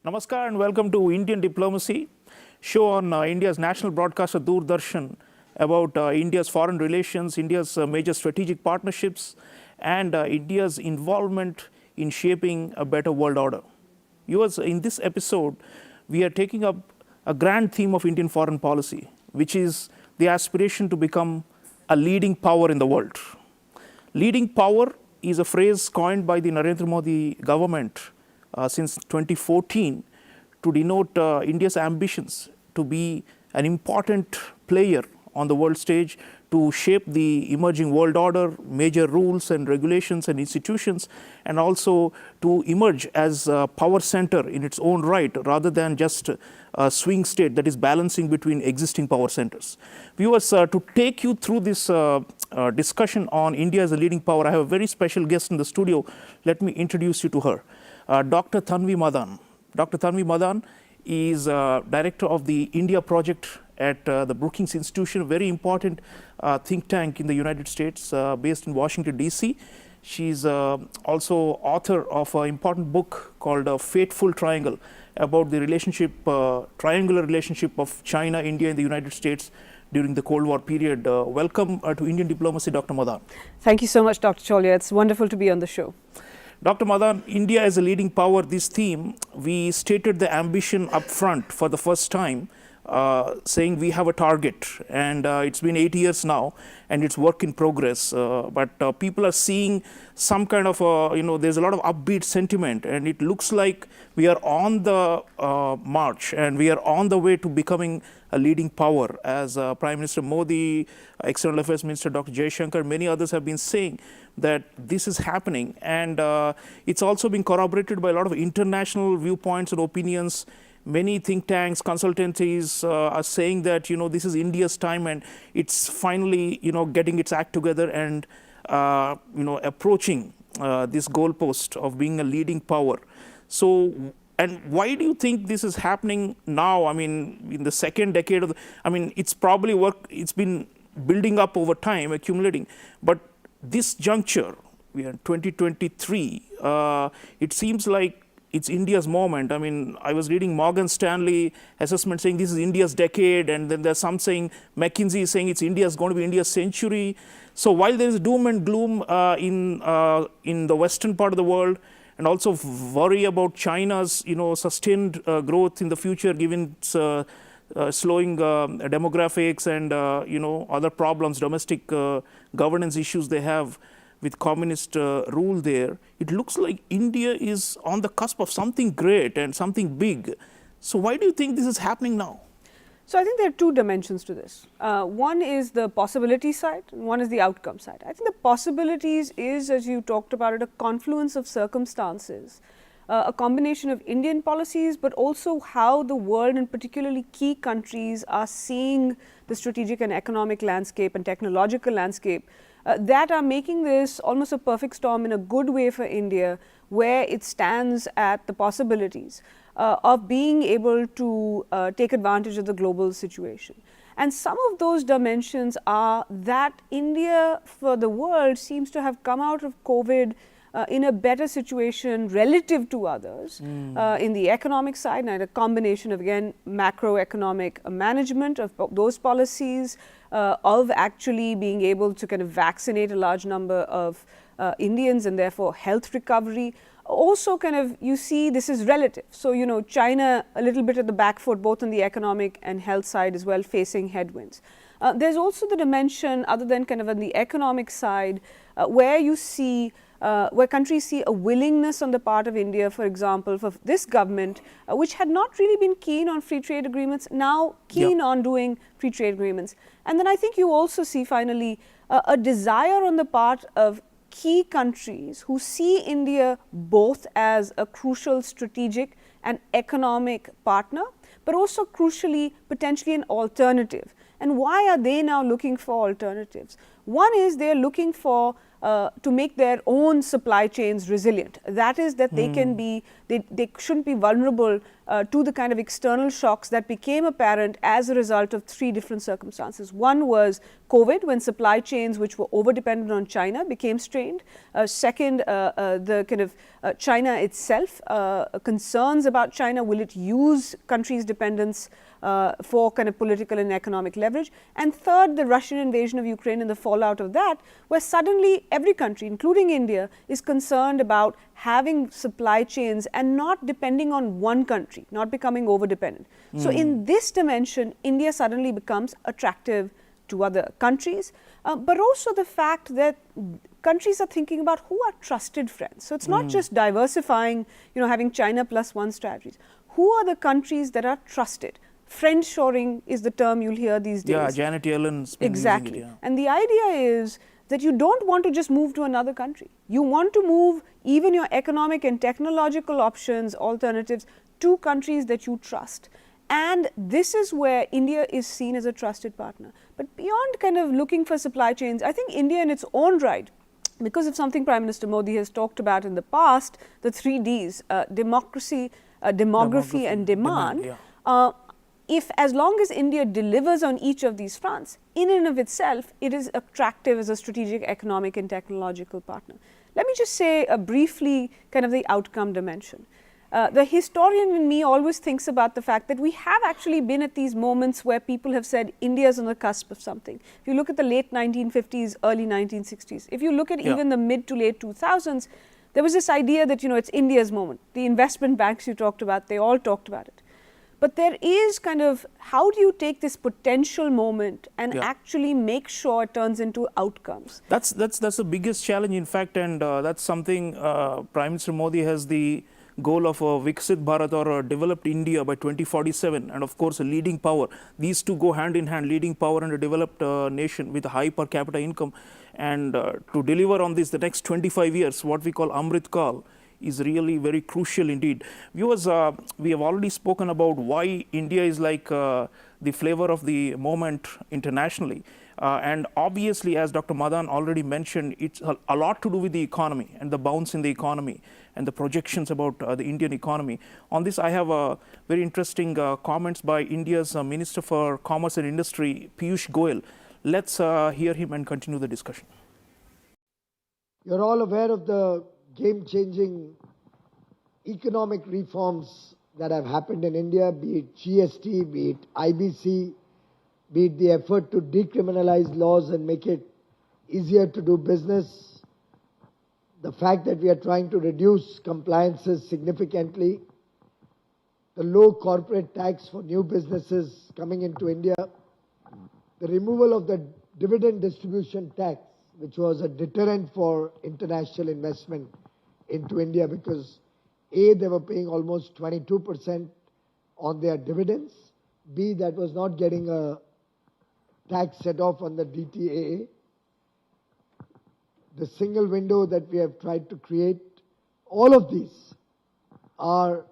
Namaskar and welcome to Indian Diplomacy, show on India's national broadcaster Doordarshan about India's foreign relations, India's major strategic partnerships, and India's involvement in shaping a better world order. Viewers, in this episode, we are taking up a grand theme of Indian foreign policy, which is the aspiration to become a leading power in the world. Leading power is a phrase coined by the Narendra Modi government since 2014 to denote India's ambitions to be an important player on the world stage, to shape the emerging world order, major rules and regulations and institutions, and also to emerge as a power center in its own right rather than just a swing state that is balancing between existing power centers. Viewers, to take you through this discussion on India as a leading power, I have a very special guest in the studio. Let me introduce you to her. Dr. Tanvi Madan. Dr. Tanvi Madan is director of the India project at the Brookings Institution, a very important think tank in the United States based in Washington, D.C. She's also author of an important book called Fateful Triangle about the relationship, triangular relationship of China, India, and the United States during the Cold War period. Welcome to Indian Diplomacy, Dr. Madan. Thank you so much, Dr. Chaulia. It's wonderful to be on the show. Dr. Madan, India as a leading power, this theme, we stated the ambition up front for the first time, saying we have a target, and it's been 8 years now and it's work in progress, but people are seeing some kind of there's a lot of upbeat sentiment, and it looks like we are on the march and we are on the way to becoming a leading power, as Prime Minister Modi, External Affairs Minister Dr. Jaishankar, many others have been saying that this is happening, and it's also been corroborated by a lot of international viewpoints and opinions. Many think tanks, consultancies are saying that this is India's time and it's finally getting its act together and approaching this goalpost of being a leading power. So, and why do you think this is happening now? I mean, in the second decade of it's probably it's been building up over time, accumulating, but this juncture, we are in 2023, it seems like it's India's moment. I mean, I was reading Morgan Stanley assessment saying this is India's decade, and then there's some saying, McKinsey is saying it's going to be India's century. So while there is doom and gloom in the western part of the world, and also worry about China's sustained growth in the future given its slowing demographics and other problems, domestic governance issues they have with communist rule there, it looks like India is on the cusp of something great and something big. So why do you think this is happening now? So I think there are two dimensions to this. One is the possibility side, and one is the outcome side. I think the possibilities is, as you talked about it, a confluence of circumstances, a combination of Indian policies, but also how the world and particularly key countries are seeing the strategic and economic landscape and technological landscape that are making this almost a perfect storm in a good way for India, where it stands at the possibilities of being able to take advantage of the global situation. And some of those dimensions are that India for the world seems to have come out of COVID in a better situation relative to others in the economic side, and a combination of, again, macroeconomic management of those policies, of actually being able to kind of vaccinate a large number of Indians and therefore health recovery. Also kind of, you see, this is relative. So, China a little bit at the back foot, both on the economic and health side as well, facing headwinds. There's also the dimension, other than kind of on the economic side, where you see where countries see a willingness on the part of India, for example, for this government, which had not really been keen on free trade agreements, now keen on doing free trade agreements. And then I think you also see finally a desire on the part of key countries who see India both as a crucial strategic and economic partner, but also crucially potentially an alternative. And why are they now looking for alternatives? One is they are looking for to make their own supply chains resilient. That is, that they can be, they shouldn't be vulnerable to the kind of external shocks that became apparent as a result of three different circumstances. One was COVID, when supply chains which were over-dependent on China became strained. Second, the kind of China itself, concerns about China, will it use countries' dependence for kind of political and economic leverage. And third, the Russian invasion of Ukraine and the fallout of that, where suddenly every country, including India, is concerned about having supply chains and not depending on one country, not becoming over-dependent. So in this dimension, India suddenly becomes attractive to other countries, but also the fact that countries are thinking about who are trusted friends. So it's not just diversifying, having China plus one strategies. Who are the countries that are trusted? Friendshoring is the term you'll hear these days. Yeah, Janet Yellen's been exactly. using it, yeah. And the idea is that you don't want to just move to another country. You want to move even your economic and technological options, alternatives, to countries that you trust. And this is where India is seen as a trusted partner. But beyond kind of looking for supply chains, I think India in its own right, because of something Prime Minister Modi has talked about in the past, the 3 Ds, democracy, demography and demand, yeah. if as long as India delivers on each of these fronts, in and of itself, it is attractive as a strategic, economic and technological partner. Let me just say briefly kind of the outcome dimension. The historian in me always thinks about the fact that we have actually been at these moments where people have said India is on the cusp of something. If you look at the late 1950s, early 1960s, if you look at even the mid to late 2000s, there was this idea that, it's India's moment. The investment banks you talked about, they all talked about it. But there is kind of, how do you take this potential moment and actually make sure it turns into outcomes? That's the biggest challenge, in fact, and that's something Prime Minister Modi has the goal of a Viksit Bharat or a developed India by 2047, and of course a leading power. These two go hand in hand, leading power and a developed nation with a high per capita income. And to deliver on this, the next 25 years, what we call Amrit Kal, is really very crucial indeed. Viewers, we have already spoken about why India is like the flavor of the moment internationally. And obviously, as Dr. Madan already mentioned, it's a lot to do with the economy and the bounce in the economy and the projections about the Indian economy. On this, I have very interesting comments by India's Minister for Commerce and Industry, Piyush Goyal. Let's hear him and continue the discussion. You're all aware of the game-changing economic reforms that have happened in India, be it GST, be it IBC, be it the effort to decriminalize laws and make it easier to do business, the fact that we are trying to reduce compliances significantly, the low corporate tax for new businesses coming into India, the removal of the dividend distribution tax, which was a deterrent for international investment into India because A, they were paying almost 22% on their dividends, B, that was not getting a tax set off on the DTAA. The single window that we have tried to create, all of these are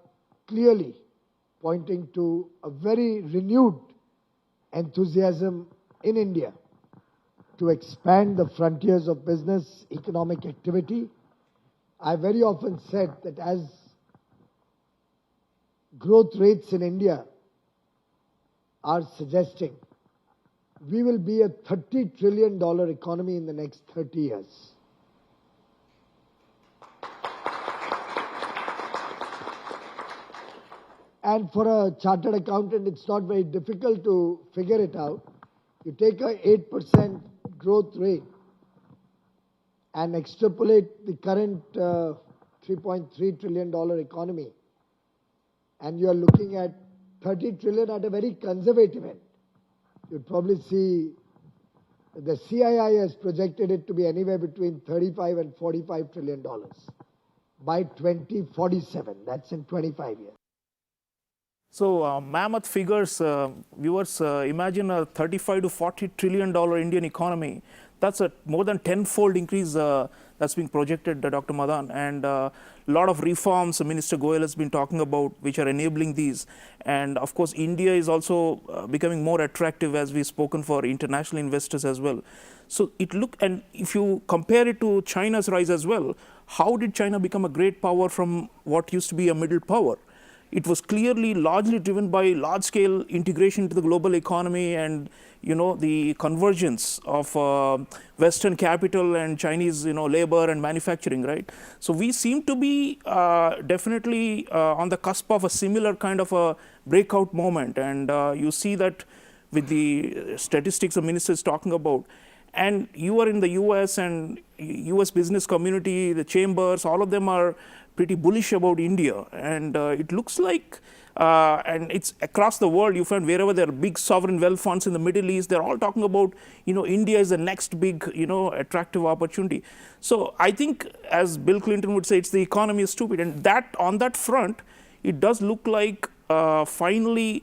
clearly pointing to a very renewed enthusiasm in India to expand the frontiers of business, economic activity. I very often said that as growth rates in India are suggesting, we will be a $30 trillion economy in the next 30 years. And for a chartered accountant, it's not very difficult to figure it out. You take a 8% growth rate and extrapolate the current $3.3 trillion economy, and you are looking at 30 trillion at a very conservative end. You'd probably see the CII has projected it to be anywhere between 35 and $45 trillion by 2047. That's in 25 years. So mammoth figures, viewers, imagine a 35 to $40 trillion Indian economy. That's a more than tenfold increase that's being projected, Dr. Madan. And a lot of reforms Minister Goyal has been talking about, which are enabling these. And of course, India is also becoming more attractive, as we've spoken, for international investors as well. So and if you compare it to China's rise as well, how did China become a great power from what used to be a middle power? it was clearly largely driven by large-scale integration into the global economy and the convergence of Western capital and Chinese labor and manufacturing, right? So we seem to be definitely on the cusp of a similar kind of a breakout moment, and you see that with the statistics the minister is talking about. And you are in the US and US business community, the chambers, all of them are pretty bullish about India. And it looks like, and it's across the world, you find wherever there are big sovereign wealth funds in the Middle East, they're all talking about, India is the next big, attractive opportunity. So I think, as Bill Clinton would say, it's the economy is stupid. And that on that front, it does look like finally,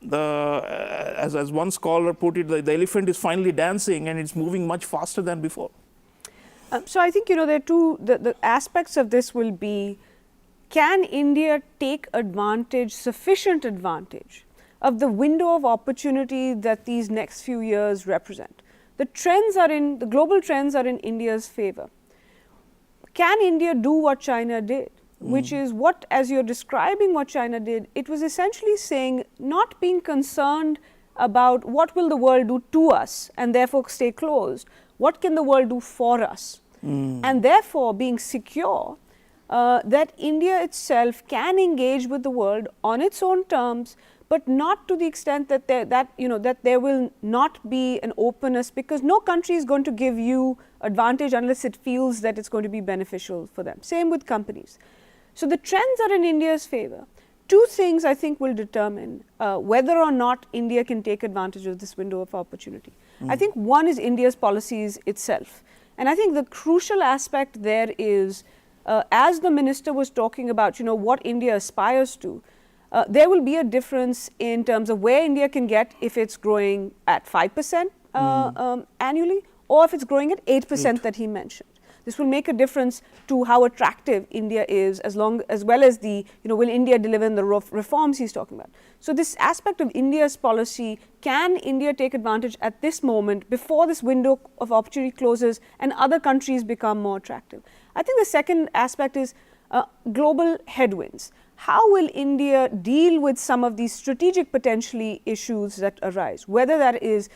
as one scholar put it, the elephant is finally dancing and it's moving much faster than before. So I think there are two, the aspects of this will be, can India take advantage, sufficient advantage of the window of opportunity that these next few years represent? The global trends are in India's favor. Can India do what China did? Which is what, as you're describing what China did, it was essentially saying, not being concerned about what will the world do to us and therefore stay closed, what can the world do for us? And therefore being secure that India itself can engage with the world on its own terms, but not to the extent that there will not be an openness, because no country is going to give you advantage unless it feels that it's going to be beneficial for them. Same with companies. So the trends are in India's favor. Two things I think will determine whether or not India can take advantage of this window of opportunity. I think one is India's policies itself. And I think the crucial aspect there is, as the minister was talking about, what India aspires to, there will be a difference in terms of where India can get if it's growing at 5% annually, or if it's growing at 8% that he mentioned. This will make a difference to how attractive India is, as well as the, will India deliver in the reforms he's talking about. So this aspect of India's policy, can India take advantage at this moment before this window of opportunity closes and other countries become more attractive? I think the second aspect is global headwinds. How will India deal with some of these strategic potentially issues that arise, whether that is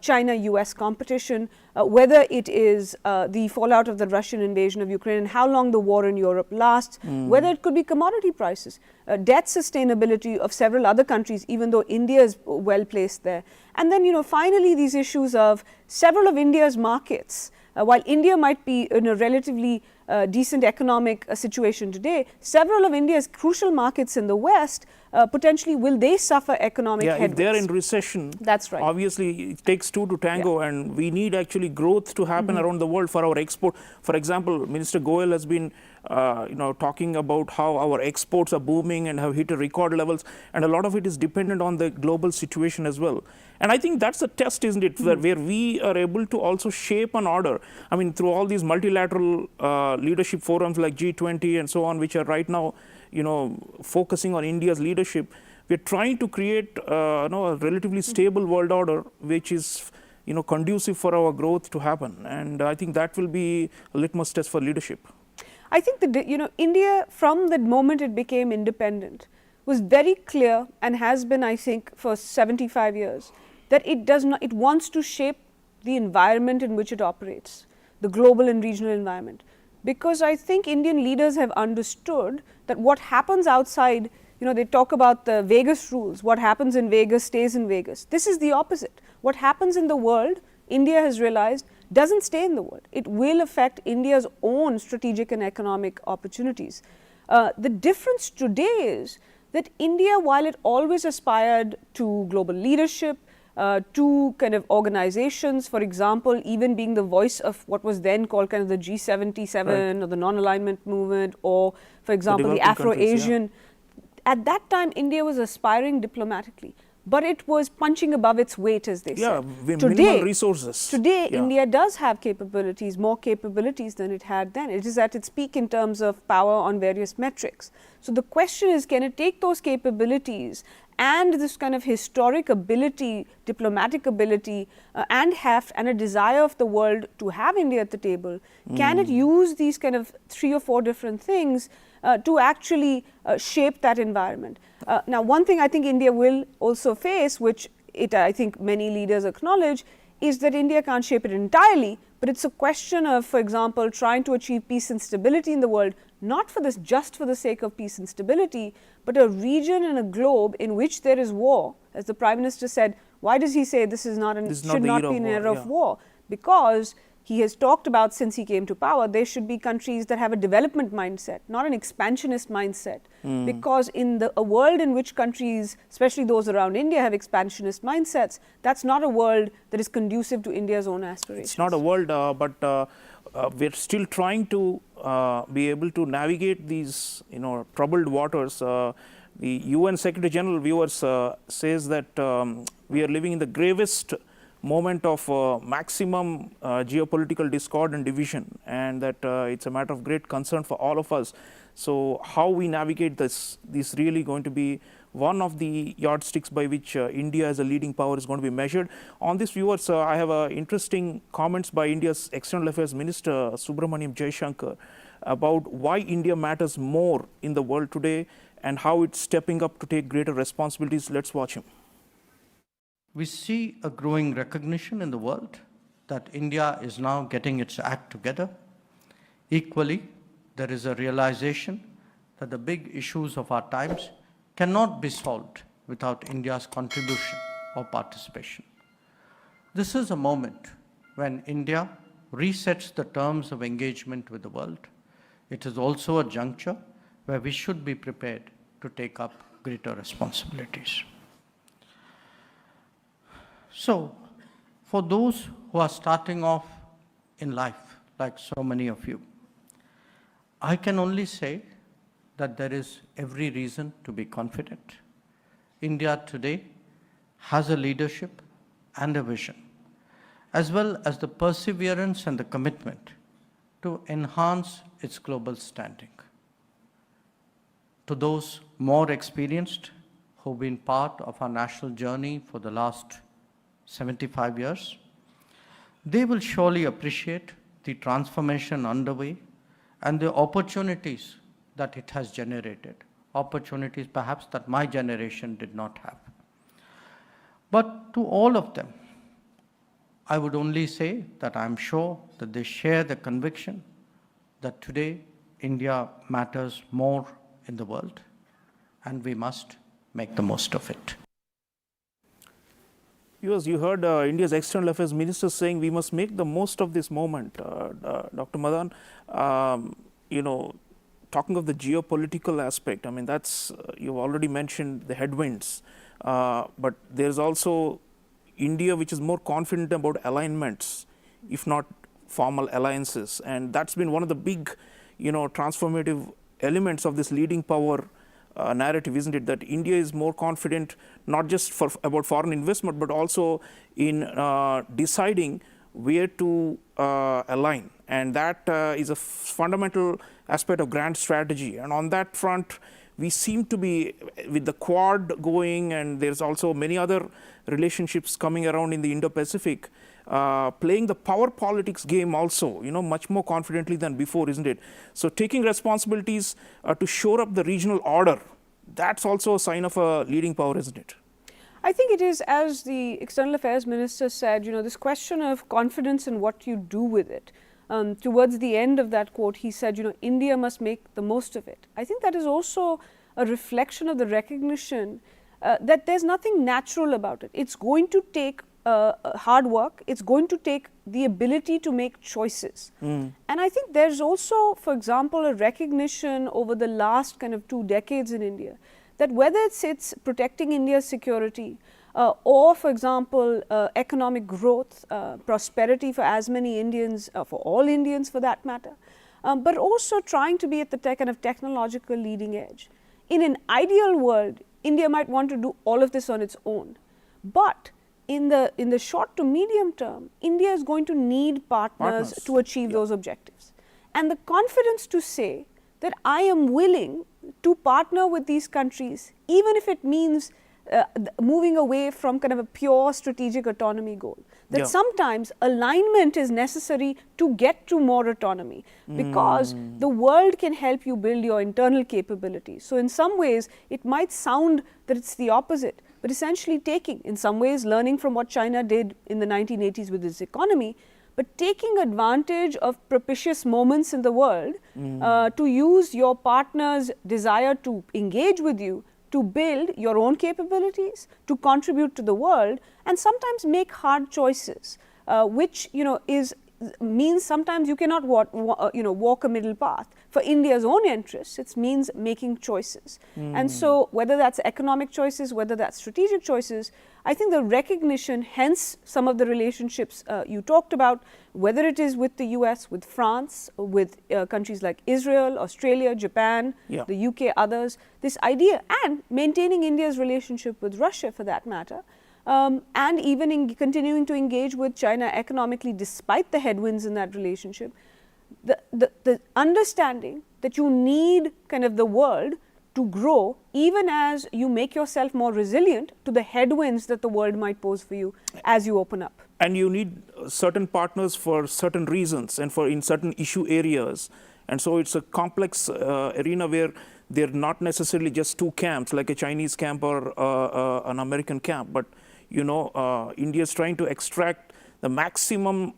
China-US competition, whether it is the fallout of the Russian invasion of Ukraine and how long the war in Europe lasts, whether it could be commodity prices, debt sustainability of several other countries, even though India is well placed there. And then, finally, these issues of several of India's markets. While India might be in a relatively decent economic situation today, several of India's crucial markets in the West, potentially will they suffer economic headwinds? If they are in recession, that's right. Obviously it takes two to tango, and we need actually growth to happen around the world for our export. For example, Minister Goyal has been talking about how our exports are booming and have hit a record levels, and a lot of it is dependent on the global situation as well. And I think that's a test, isn't it, where we are able to also shape an order. I mean, through all these multilateral leadership forums like G20 and so on, which are right now, focusing on India's leadership, we're trying to create a relatively stable world order, which is conducive for our growth to happen. And I think that will be a litmus test for leadership. I think that India, from the moment it became independent, was very clear, and has been, I think, for 75 years, that it wants to shape the environment in which it operates, the global and regional environment. Because I think Indian leaders have understood that what happens outside, they talk about the Vegas rules, what happens in Vegas stays in Vegas. This is the opposite. What happens in the world, India has realized, doesn't stay in the world. It will affect India's own strategic and economic opportunities. The difference today is that India, while it always aspired to global leadership, to kind of organizations, for example, even being the voice of what was then called kind of the G77 or the non-alignment movement, or for example, the Afro-Asian. At that time, India was aspiring diplomatically, but it was punching above its weight, as they said. With minimal resources. Today, India does have capabilities, more capabilities than it had then. It is at its peak in terms of power on various metrics. So the question is, can it take those capabilities and this kind of historic ability, diplomatic ability, and heft, and a desire of the world to have India at the table, can it use these kind of 3 or 4 different things to actually shape that environment. Now, one thing I think India will also face, which I think many leaders acknowledge, is that India can't shape it entirely, but it's a question of, for example, trying to achieve peace and stability in the world, not for this, just for the sake of peace and stability, but a region and a globe in which there is war. As the Prime Minister said, why does he say this is not should not be an era of war? Because he has talked about, since he came to power, there should be countries that have a development mindset, not an expansionist mindset. Because in a world in which countries, especially those around India, have expansionist mindsets, that's not a world that is conducive to India's own aspirations. It's not a world, but we're still trying to be able to navigate these, troubled waters. The UN Secretary General, viewers, says that we are living in the gravest moment of maximum geopolitical discord and division, and that it's a matter of great concern for all of us. So how we navigate this is really going to be one of the yardsticks by which India as a leading power is going to be measured. On this, viewers, I have interesting comments by India's External Affairs Minister Subramaniam Jaishankar about why India matters more in the world today and how it's stepping up to take greater responsibilities. Let's watch him. We see a growing recognition in the world that India is now getting its act together. Equally, there is a realization that the big issues of our times cannot be solved without India's contribution or participation. This is a moment when India resets the terms of engagement with the world. It is also a juncture where we should be prepared to take up greater responsibilities. So, for those who are starting off in life, like so many of you, I can only say that there is every reason to be confident. India today has a leadership and a vision, as well as the perseverance and the commitment to enhance its global standing. To those more experienced who've been part of our national journey for the last 75 years, they will surely appreciate the transformation underway and the opportunities that it has generated, opportunities perhaps that my generation did not have. But to all of them, I would only say that I'm sure that they share the conviction that today India matters more in the world, and we must make the most of it. Viewers, you heard India's External Affairs Minister saying we must make the most of this moment. Dr. Madan, talking of the geopolitical aspect, I mean, that's, you've already mentioned the headwinds, but there's also India which is more confident about alignments, if not formal alliances. And that's been one of the big, transformative elements of this leading power narrative, isn't it? That India is more confident, not just about foreign investment, but also in deciding where to align. And that is a fundamental aspect of grand strategy. And on that front, we seem to be, with the Quad going, and there's also many other relationships coming around in the Indo-Pacific, playing the power politics game also, much more confidently than before, isn't it? So taking responsibilities to shore up the regional order, that's also a sign of a leading power, isn't it? I think it is, as the External Affairs Minister said, this question of confidence and what you do with it. Towards the end of that quote, he said, India must make the most of it. I think that is also a reflection of the recognition that there's nothing natural about it. It's going to take hard work. It's going to take the ability to make choices. And I think there's also, for example, a recognition over the last kind of 2 decades in India that whether it's protecting India's security or, for example, economic growth, prosperity for as many Indians, for all Indians for that matter, but also trying to be at the kind of technological leading edge. In an ideal world, India might want to do all of this on its own. But in the short to medium term, India is going to need partners to achieve those objectives. And the confidence to say that I am willing to partner with these countries, even if it means moving away from kind of a pure strategic autonomy goal. that Yeah. sometimes alignment is necessary to get to more autonomy, because the world can help you build your internal capabilities. So in some ways, it might sound that it's the opposite, but essentially taking, in some ways, learning from what China did in the 1980s with its economy, but taking advantage of propitious moments in the world to use your partner's desire to engage with you to build your own capabilities, to contribute to the world, and sometimes make hard choices, which means sometimes you cannot walk a middle path. For India's own interests, it means making choices. And so whether that's economic choices, whether that's strategic choices, I think the recognition, hence some of the relationships you talked about, whether it is with the US, with France, with countries like Israel, Australia, Japan, Yeah. the UK, others, this idea, and maintaining India's relationship with Russia for that matter, and even continuing to engage with China economically despite the headwinds in that relationship, the understanding that you need kind of the world to grow even as you make yourself more resilient to the headwinds that the world might pose for you as you open up. And you need certain partners for certain reasons and for in certain issue areas. And so it's a complex arena where they're not necessarily just two camps, like a Chinese camp or an American camp, but India is trying to extract the maximum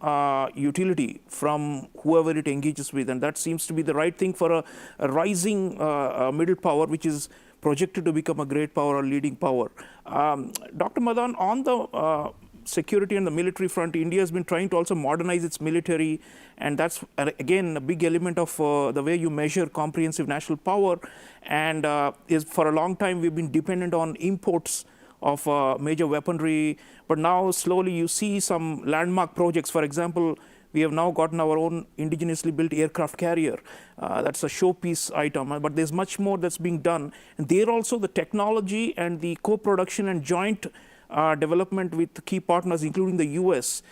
utility from whoever it engages with, and that seems to be the right thing for a rising middle power, which is projected to become a great power or leading power. Dr. Madan, on the security and the military front, India has been trying to also modernize its military, and that's again a big element of the way you measure comprehensive national power. And is for a long time we've been dependent on imports of major weaponry, but now slowly you see some landmark projects. For example, we have now gotten our own indigenously built aircraft carrier. That's a showpiece item, but there's much more that's being done. And there also the technology and the co-production and joint development with key partners, including the US,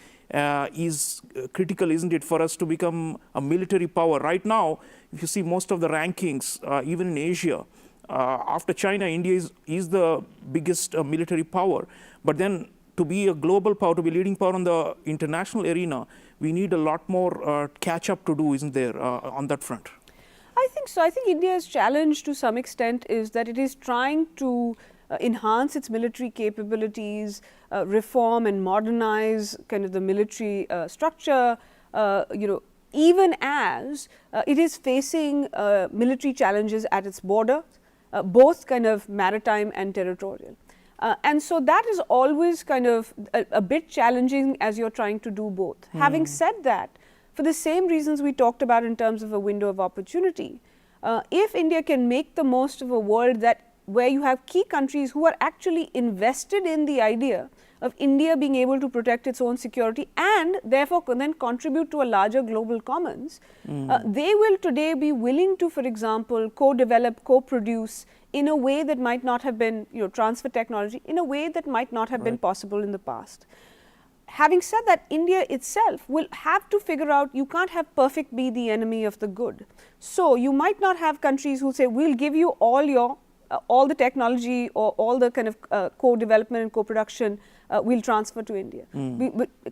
is critical, isn't it, for us to become a military power. Right now, if you see most of the rankings, even in Asia, after China, India is the biggest military power. But then to be a global power, to be leading power on the international arena, we need a lot more catch up to do, isn't there, on that front? I think so. I think India's challenge to some extent is that it is trying to enhance its military capabilities, reform and modernize kind of the military structure, even as it is facing military challenges at its border, both kind of maritime and territorial. And so that is always kind of a bit challenging as you're trying to do both. Having said that, for the same reasons we talked about in terms of a window of opportunity, if India can make the most of a world where you have key countries who are actually invested in the idea of India being able to protect its own security and therefore then contribute to a larger global commons, they will today be willing to, for example, co-develop, co-produce in a way that might not have been, transfer technology in a way that might not have been possible in the past. Having said that, India itself will have to figure out, you can't have perfect be the enemy of the good. So you might not have countries who say, we'll give you all the technology or all the kind of co-development and co-production we'll transfer to India.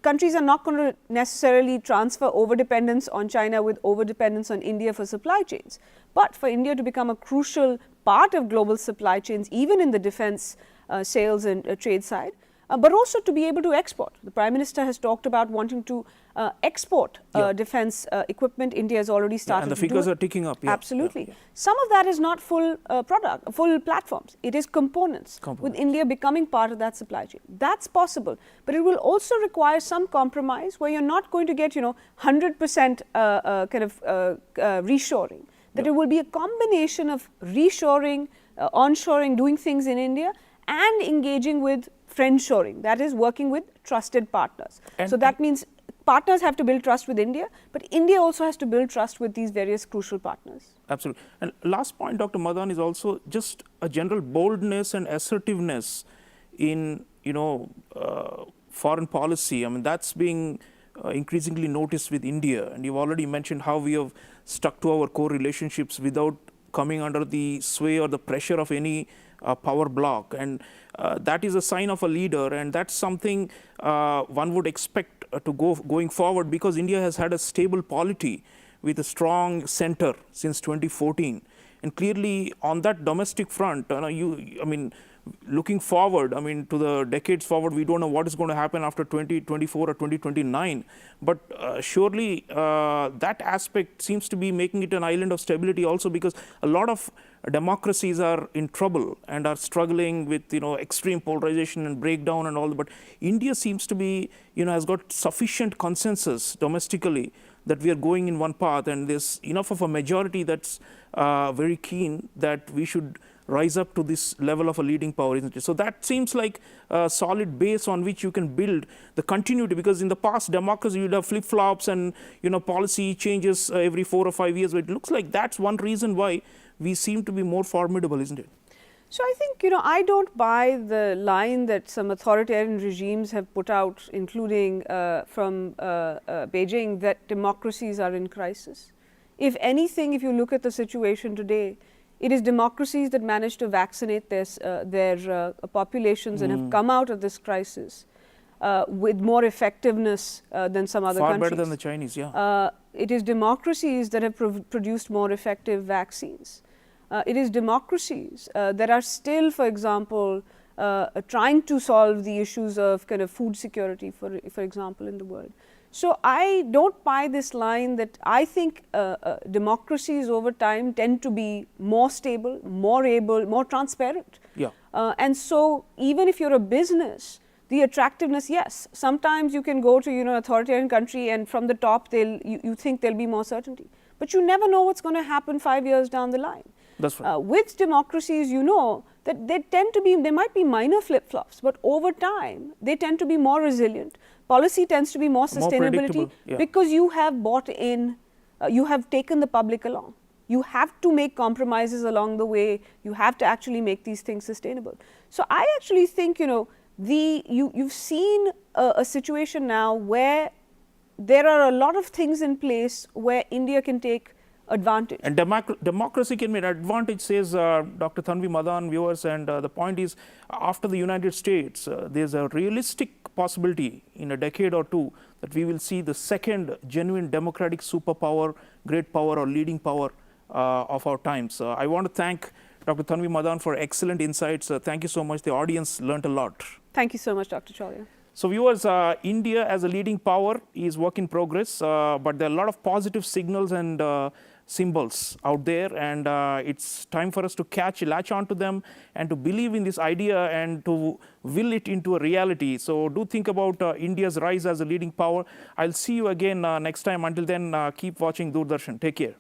Countries are not going to necessarily transfer over-dependence on China with over-dependence on India for supply chains. But for India to become a crucial part of global supply chains, even in the defense sales and trade side, but also to be able to export. The Prime Minister has talked about wanting to export defense equipment. India has already started and the to figures do it. are ticking up. Absolutely. Some of that is not full full platforms. It is components, with India becoming part of that supply chain. That's possible, but it will also require some compromise where you're not going to get 100% kind of reshoring. That it will be a combination of reshoring, onshoring, doing things in India, and engaging with friendshoring, that is working with trusted partners. So that means partners have to build trust with India, but India also has to build trust with these various crucial partners. Absolutely. And last point, Dr. Madan, is also just a general boldness and assertiveness in foreign policy. I mean, that's being increasingly noticed with India, and you've already mentioned how we have stuck to our core relationships without coming under the sway or the pressure of any power block. And that is a sign of a leader, and that's something one would expect to going forward, because India has had a stable polity with a strong center since 2014. And clearly on that domestic front, looking forward, to the decades forward, we don't know what is going to happen after 2024 or 2029. But surely that aspect seems to be making it an island of stability also, because a lot of democracies are in trouble and are struggling with extreme polarization and breakdown and all. But India seems to be, has got sufficient consensus domestically that we are going in one path, and there's enough of a majority that's very keen that we should rise up to this level of a leading power, isn't it? So that seems like a solid base on which you can build the continuity, because in the past democracy you'd have flip-flops and policy changes every 4 or 5 years, but it looks like that's one reason why we seem to be more formidable, isn't it? So I think, I don't buy the line that some authoritarian regimes have put out, including from Beijing, that democracies are in crisis. If anything, if you look at the situation today, it is democracies that managed to vaccinate their populations and have come out of this crisis with more effectiveness than some other countries. Far better than the Chinese, yeah. It is democracies that have produced more effective vaccines. It is democracies that are still, for example, trying to solve the issues of kind of food security, for example, in the world. So I don't buy this line that I think democracies over time tend to be more stable, more able, more transparent. Yeah. And so even if you're a business, the attractiveness, yes, sometimes you can go to an authoritarian country and from the top you think there'll be more certainty. But you never know what's going to happen 5 years down the line. That's right. With democracies, that there might be minor flip-flops, but over time they tend to be more resilient. Policy tends to be more sustainability, because you have bought in, you have taken the public along. You have to make compromises along the way. You have to actually make these things sustainable. So I actually think, you've seen a situation now where there are a lot of things in place where India can take advantage. And democracy can be an advantage, says Dr. Tanvi Madan, viewers, and the point is, after the United States, there's a realistic possibility in a decade or two that we will see the second genuine democratic superpower, great power or leading power of our times. I want to thank Dr. Tanvi Madan for excellent insights. Thank you so much. The audience learnt a lot. Thank you so much, Dr. Chaulia. So viewers, India as a leading power is work in progress, but there are a lot of positive signals and symbols out there, and it's time for us to latch on to them and to believe in this idea and to will it into a reality. So do think about India's rise as a leading power. I'll see you again next time. Until then, keep watching Doordarshan. Take care.